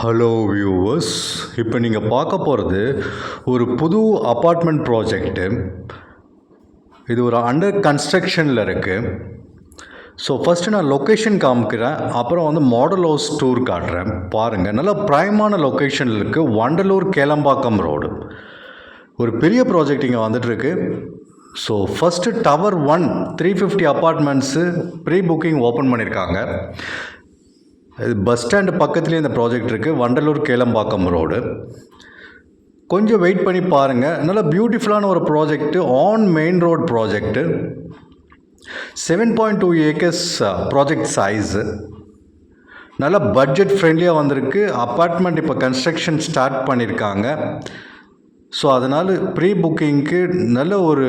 Hello viewers, இப்போ நீங்கள் பார்க்க போகிறது ஒரு புது அப்பார்ட்மெண்ட் ப்ராஜெக்ட்டு. இது ஒரு அண்டர் கன்ஸ்ட்ரக்ஷனில் இருக்குது. ஸோ ஃபஸ்ட்டு நான் லொக்கேஷன் காமிக்கிறேன், அப்புறம் வந்து மாடல் ஹவுஸ் டூர் காட்டுறேன். பாருங்கள், நல்லா ப்ரைமான லொக்கேஷனில் இருக்குது. வண்டலூர் கேளம்பாக்கம் ரோடு. ஒரு பெரிய ப்ராஜெக்ட் இங்கே வந்துட்டுருக்கு. So first tower 1 350 apartments pre booking open பண்ணியிருக்காங்க. இது பஸ் ஸ்டாண்டு பக்கத்துலேயே இந்த ப்ராஜெக்ட் இருக்குது. வண்டலூர் கேளம்பாக்கம் ரோடு. கொஞ்சம் வெயிட் பண்ணி பாருங்கள். நல்லா பியூட்டிஃபுல்லான ஒரு project, on main road project. 7.2 acres project size. நல்லா பட்ஜெட் ஃப்ரெண்ட்லியாக வந்திருக்கு. அப்பார்ட்மெண்ட் இப்போ கன்ஸ்ட்ரக்ஷன் ஸ்டார்ட் பண்ணியிருக்காங்க. ஸோ அதனால் ப்ரீ புக்கிங்க்கு நல்ல ஒரு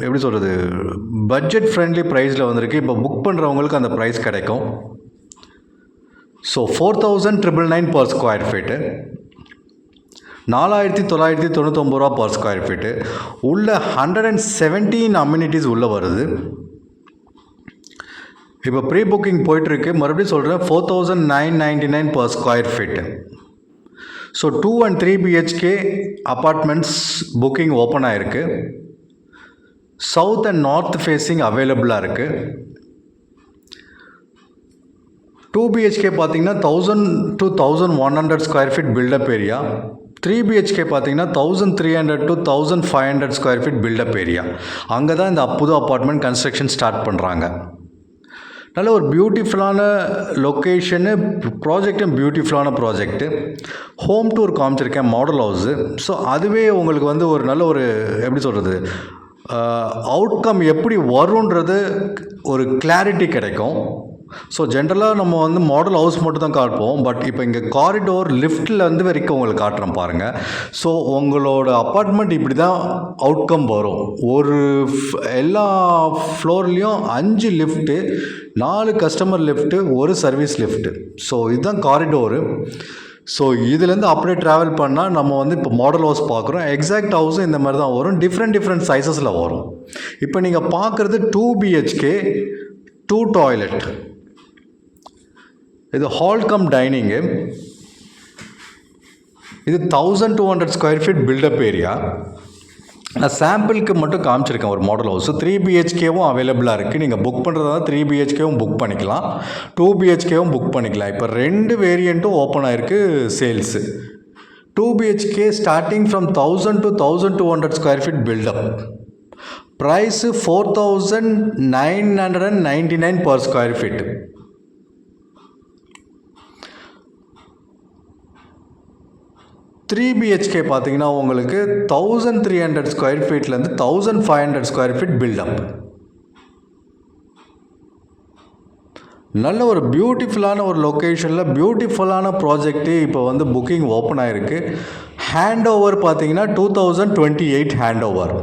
எப்படி சொல்கிறது, பட்ஜெட் ஃப்ரெண்ட்லி ப்ரைஸில் வந்திருக்கு. இப்போ புக் பண்ணுறவங்களுக்கு அந்த ப்ரைஸ் கிடைக்கும். ஸோ 4,999 பர் ஸ்கொயர் ஃபீட்டு, 4,999 ரூபா பர் ஸ்கொயர் ஃபீட்டு. உள்ள 117 அம்யூனிட்டிஸ் உள்ளே வருது. இப்போ ப்ரீ புக்கிங் போயிட்டுருக்கு. மறுபடியும் சொல்கிறேன், 4,999 per square feet. So 2 and 3 BHK apartments booking open ஆகிருக்கு. சவுத் அண்ட் நார்த் ஃபேஸிங் அவைலபிளாக இருக்குது. 2 BHK பார்த்தீங்கன்னா 1000 to 1100 square feet built up area. 3 BHK பார்த்தீங்கன்னா 1300 to 1500 square feet built up area. அங்கே தான் இந்த புது அப்பார்ட்மெண்ட் கன்ஸ்ட்ரக்ஷன் ஸ்டார்ட் பண்ணுறாங்க. நல்ல ஒரு பியூட்டிஃபுல்லான லொக்கேஷனு, ப்ராஜெக்டும் பியூட்டிஃபுல்லான ப்ராஜெக்ட்டு. ஹோம் டூர் காமிச்சிருக்கேன், மாடல் ஹவுஸு. ஸோ அதுவே உங்களுக்கு வந்து ஒரு நல்ல ஒரு எப்படி சொல்கிறது, அவுட்கம் எப்படி வருன்றது ஒரு கிளாரிட்டி கிடைக்கும். ஸோ ஜென்ரலாக நம்ம வந்து மாடல் ஹவுஸ் மட்டும் தான் காட்டுவோம். பட் இப்போ இங்கே காரிடோர் லிஃப்ட்டில் வந்து வரைக்கும் உங்களுக்கு காட்டுறோம் பாருங்கள். ஸோ உங்களோட அப்பார்ட்மெண்ட் இப்படி தான் அவுட்கம் வரும். ஒரு எல்லா ஃப்ளோர்லேயும் 5 லிஃப்ட்டு, 4 கஸ்டமர் லிஃப்ட்டு, ஒரு சர்வீஸ் லிஃப்ட்டு. ஸோ இதுதான் காரிடோரு. ஸோ இதுலேருந்து அப்படியே ட்ராவல் பண்ணால் நம்ம வந்து இப்போ மாடல் ஹவுஸ் பார்க்குறோம். எக்ஸாக்ட் ஹவுஸும் இந்த மாதிரி தான் வரும். டிஃப்ரெண்ட் சைஸஸில் வரும். இப்போ நீங்கள் பார்க்குறது 2 BHK 2 டாய்லெட். இது ஹால் கம் டைனிங்கு. இது 1200 ஸ்கொயர் ஃபீட் பில்டப் ஏரியா. நான் சாம்பிளுக்கு மட்டும் காமிச்சிருக்கேன் ஒரு மாடல் ஹவுஸ். 3 BHKவும் அவைலபிளாக இருக்குது. நீங்கள் புக் பண்ணுறதா 3 BHKவும் புக் பண்ணிக்கலாம், 2 BHKவும் புக் பண்ணிக்கலாம். இப்போ 2 வேரியண்ட்டும் ஓப்பன் ஆகிருக்கு sales. 2 BHK starting from 1000 to 1200 square feet built up. Price 4,999 per square feet. 3 BHK பார்த்தீங்கன்னா உங்களுக்கு 1300 ஸ்கொயர் ஃபீட்லேருந்து 1500 ஸ்கொயர் ஃபீட் பில்டப். நல்ல ஒரு பியூட்டிஃபுல்லான ஒரு லொக்கேஷனில் பியூட்டிஃபுல்லான ப்ராஜெக்ட்டு இப்போ வந்து புக்கிங் ஓப்பன் ஆகிருக்கு. ஹேண்ட் ஓவர் பார்த்தீங்கன்னா 2028 hand over.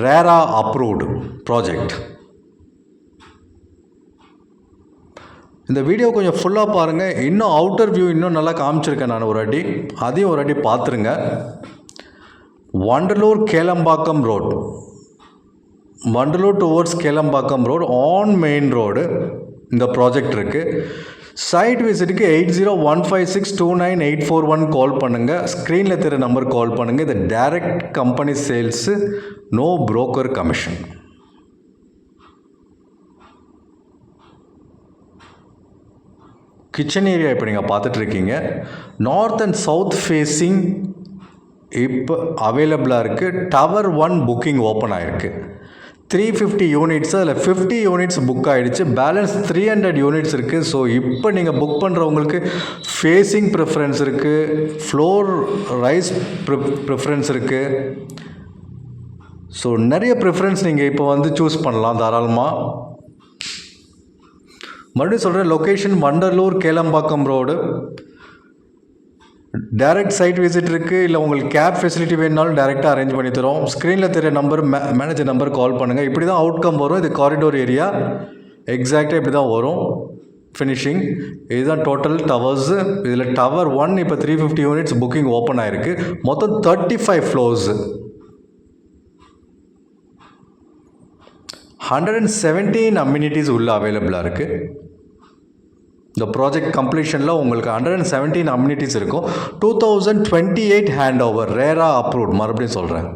RERA approved project. இந்த வீடியோ கொஞ்சம் ஃபுல்லாக பாருங்கள். இன்னும் அவுட்டர் வியூ இன்னும் நல்லா காமிச்சிருக்கேன் நான் ஒரு அடி, அதையும் ஒரு அடி பார்த்துருங்க. Vandalur Kelambakkam road, Vandalur towards Kelambakkam road, on main road இந்த ப்ராஜெக்ட் இருக்குது. சைட் விசிட்டுக்கு 8015629841 கால் பண்ணுங்கள். ஸ்க்ரீனில் தெரிய நம்பர் கால் பண்ணுங்கள். இது direct company sales, no broker commission. Kitchen area இப்போ நீங்கள் பார்த்துட்ருக்கீங்க. நார்த் அண்ட் சவுத் ஃபேஸிங் இப்போ அவைலபிளாக இருக்குது. டவர் 1 புக்கிங் ஓப்பன் ஆகிருக்கு. 350 யூனிட்ஸ், அதில் 50 யூனிட்ஸ் புக் ஆகிடுச்சு. பேலன்ஸ் 300 யூனிட்ஸ் இருக்குது. ஸோ இப்போ நீங்கள் புக் பண்ணுறவங்களுக்கு ஃபேஸிங் ப்ரிஃபரன்ஸ் இருக்குது, ஃப்ளோர் ரைஸ் ப்ரிஃபரன்ஸ் இருக்குது. ஸோ நிறைய ப்ரிஃபரன்ஸ் நீங்கள் இப்போ வந்து சூஸ் பண்ணலாம் தாராளமாக. மறுபடியும் சொல்கிறேன், location Vandalur Kelambakkam road. Direct side visit இருக்குது. இல்லை உங்களுக்கு கேப் ஃபெசிலிட்டி வேணுனாலும் டைரெக்டாக அரேஞ்ச் பண்ணி தரோம். ஸ்க்ரீனில் தெரிய நம்பர், மேனேஜர் நம்பர் கால் பண்ணுங்கள். இப்படி தான் அவுட்கம் வரும். இது காரிடோர் ஏரியா, எக்ஸாக்டாக இப்படி தான் வரும் ஃபினிஷிங். இதுதான் டோட்டல் டவர்ஸு. இதில் டவர் 1 இப்போ 350 யூனிட்ஸ் புக்கிங் ஓப்பன் ஆகிருக்கு. மொத்தம் 35 ஃப்ளோர்ஸு, 117 அம்யூனிட்டிஸ் உள்ள அவைலபிளாக இருக்குது. இந்த ப்ராஜெக்ட் கம்ப்ளீஷனில் உங்களுக்கு 117 அம்யூனிட்டிஸ் இருக்கும். 2028 ஹேண்ட் ஓவர், ரேராக அப்ரூவ்ட். மறுபடியும் சொல்கிறேன்.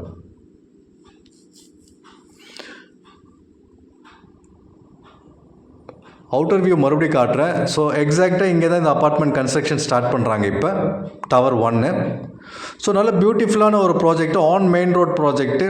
அவுட்டர் வியூ மறுபடியும் காட்டுறேன். ஸோ எக்ஸாக்டாக இங்கே தான் இந்த அப்பார்ட்மெண்ட் கன்ஸ்ட்ரக்ஷன் ஸ்டார்ட் பண்ணுறாங்க இப்போ, டவர் 1. ஸோ நல்ல பியூட்டிஃபுல்லான ஒரு project, on main road project.